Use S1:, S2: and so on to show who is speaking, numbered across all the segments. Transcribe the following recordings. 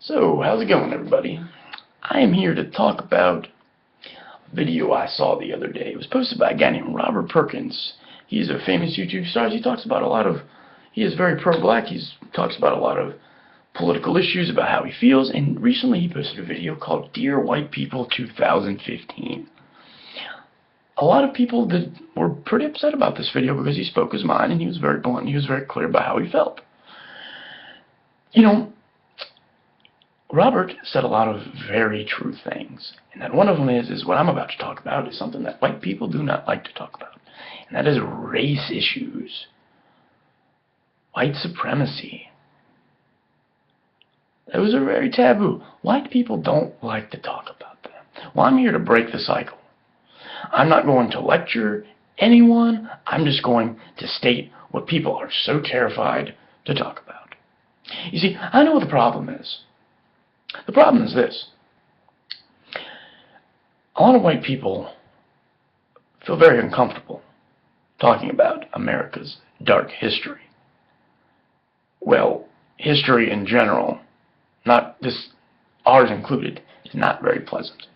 S1: So, how's it going, everybody? I am here to talk about a video I saw the other day. It was posted by a guy named Robert Perkins. He's a famous YouTube star. He is very pro-black. He talks about a lot of political issues, about how he feels, and recently he posted a video called Dear White People 2015. A lot of people were pretty upset about this video because he spoke his mind and he was very blunt. He was very clear about how he felt. You know, Robert said a lot of very true things, and that one of them is what I'm about to talk about is something that white people do not like to talk about, and that is race issues, white supremacy. Those are very taboo. White people don't like to talk about them. Well, I'm here to break the cycle. I'm not going to lecture anyone. I'm just going to state what people are so terrified to talk about. You see, I know what the problem is. The problem is this. A lot of white people feel very uncomfortable talking about America's dark history. Well, history in general, ours included, is not very pleasant.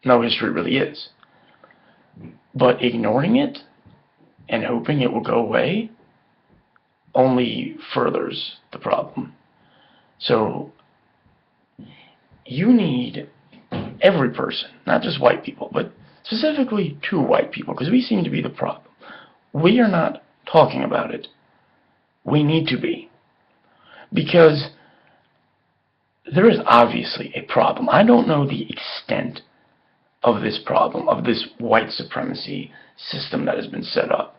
S1: No history really is. But ignoring it and hoping it will go away only furthers the problem. So, you need every person, not just white people, but specifically two white people, because we seem to be the problem. We are not talking about it. We need to be. Because there is obviously a problem. I don't know the extent of this problem, of this white supremacy system that has been set up.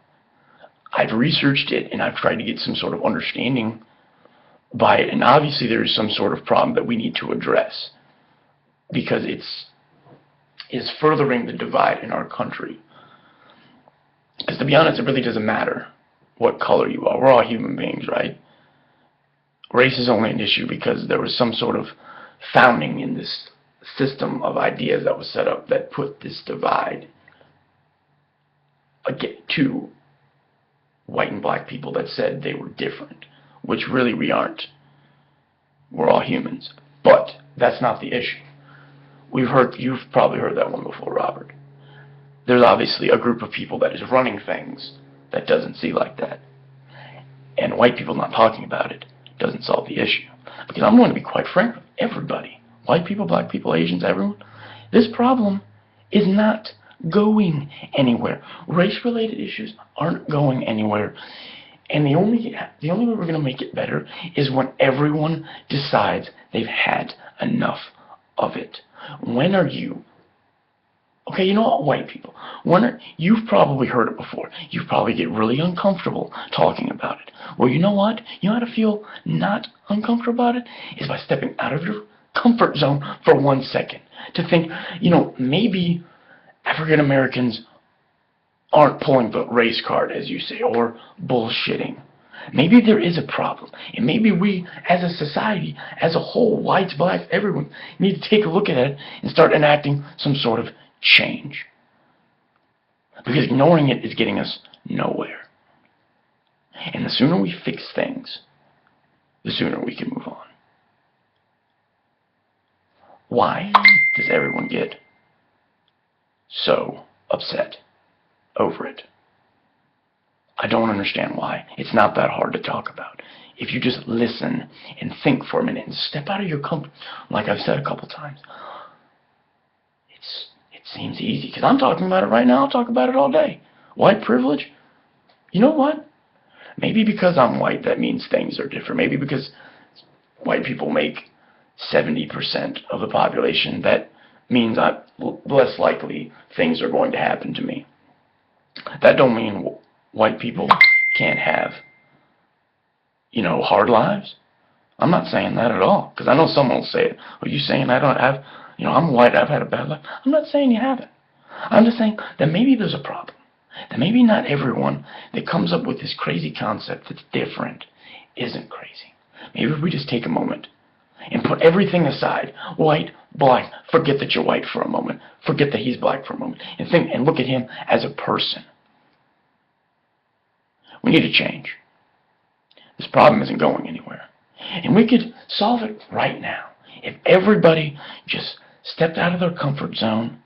S1: I've researched it and I've tried to get some sort of understanding by it, and obviously there is some sort of problem that we need to address because it's furthering the divide in our country. Because to be honest, it really doesn't matter what color you are. We're all human beings, right? Race is only an issue because there was some sort of founding in this system of ideas that was set up that put this divide to white and black people that said they were different, which really we aren't. We're all humans. But that's not the issue. You've probably heard that one before, Robert. There's obviously a group of people that is running things that doesn't see like that. And white people not talking about it doesn't solve the issue. Because I'm going to be quite frank with everybody. White people, black people, Asians, everyone. This problem is not going anywhere. Race-related issues aren't going anywhere. And the only way we're going to make it better is when everyone decides they've had enough of it. When are you? Okay, you know what, white people? You've probably heard it before. You probably get really uncomfortable talking about it. Well, you know what? You know how to feel not uncomfortable about it? Is by stepping out of your comfort zone for 1 second. To think, maybe African Americans aren't pulling the race card, as you say, or bullshitting. Maybe there is a problem, and maybe we, as a society, as a whole, whites, blacks, everyone, need to take a look at it and start enacting some sort of change. Because ignoring it is getting us nowhere. And the sooner we fix things, the sooner we can move on. Why does everyone get so upset over it? I don't understand why. It's not that hard to talk about. If you just listen and think for a minute and step out of your comfort, like I've said a couple times, it seems easy. Because I'm talking about it right now. I'll talk about it all day. White privilege? You know what? Maybe because I'm white, that means things are different. Maybe because white people make 70% of the population, that means I'm less likely things are going to happen to me. That don't mean white people can't have, hard lives. I'm not saying that at all, because I know someone will say it. Are you saying I don't have, I'm white, I've had a bad life? I'm not saying you haven't. I'm just saying that maybe there's a problem. That maybe not everyone that comes up with this crazy concept that's different isn't crazy. Maybe if we just take a moment and put everything aside, white, black, forget that you're white for a moment, forget that he's black for a moment, and think and look at him as a person. We need to change. This problem isn't going anywhere. And we could solve it right now if everybody just stepped out of their comfort zone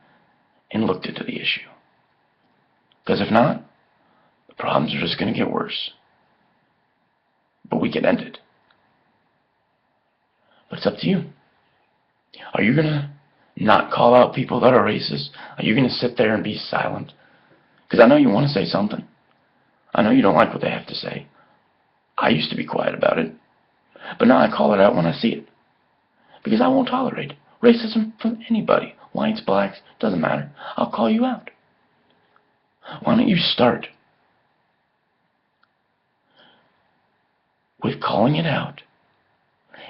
S1: and looked into the issue. Because if not, the problems are just going to get worse. But we can end it. But it's up to you. Are you going to not call out people that are racist? Are you going to sit there and be silent? Because I know you want to say something. I know you don't like what they have to say. I used to be quiet about it. But now I call it out when I see it. Because I won't tolerate racism from anybody. Whites, blacks, doesn't matter. I'll call you out. Why don't you start with calling it out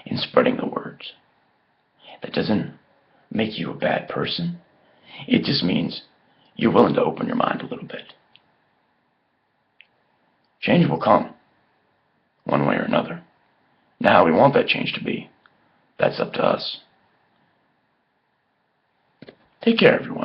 S1: and spreading the words? That doesn't make you a bad person. It just means you're willing to open your mind a little bit. Change will come, one way or another. Now, how we want that change to be, that's up to us. Take care, everyone.